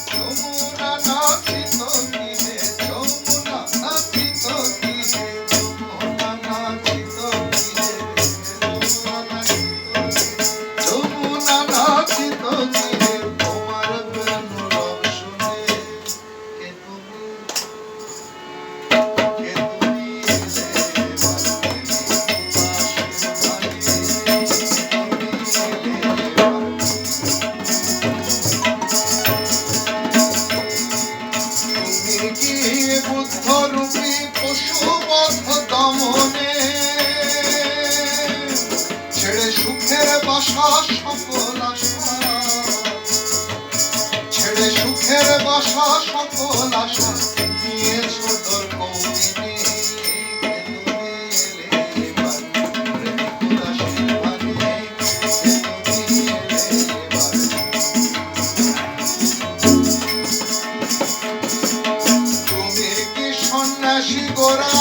যমুনা নাচিত তীরে, যমুনা নাচিত তীরে, যমুনা নাচিত তীরে, যমুনা নাচিত তীরে, তোমার বেণুরব শুনে কে তুমি বুদ্ধরূপী পশুবধ দমনে ছেড়ে সুখের বাসা সকল আশা, ছেড়ে সুখের বাসা সকল আশা নিয়েছ তোর কৌমিনী। সন্ন্যাসী গোরা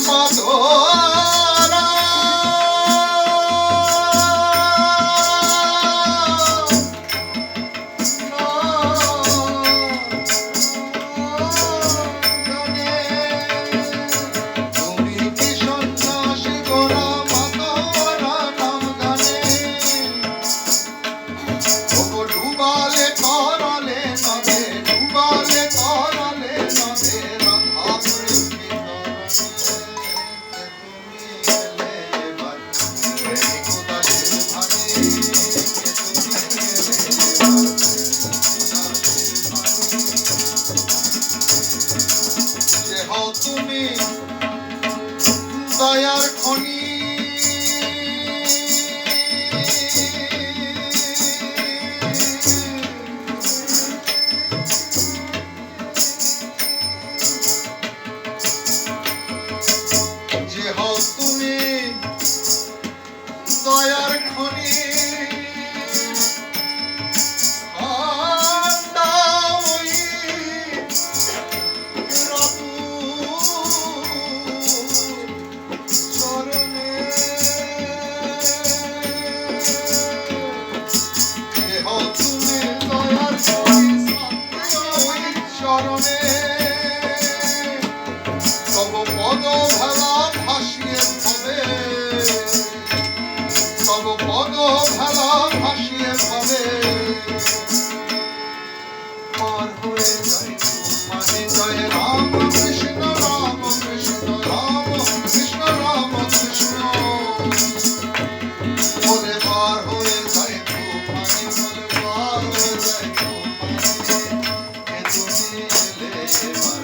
মাধরা তুমি কি সন্ন্যাসী গোরা মাধরা নাম গানে ডুবালে তরলে নদে, ডুবালে তরলে নদে রাধা প্রেম বিতরণে তুমি এলে এবার প্রেমিক উদাসীর ভাবে, তুমি এলে এবার যে হও তুমি দয়ার খনি, যে হও তুমি দয়ার খনি, চরণে যে হও তুমি দয়ার খনি চরণে তব পদ ভেলা ভাসিয়ে ভবে, তব পদ ভেলা ভাসিয়ে ভবে পার হয়ে যায় মানে জয় রাম কৃষ্ণ রাম কৃষ্ণ রাম কৃষ্ণ রাম কৃষ্ণ বলে পার হয়ে যায় মানে বলে পার হয়ে যায় তুমি এলে এবার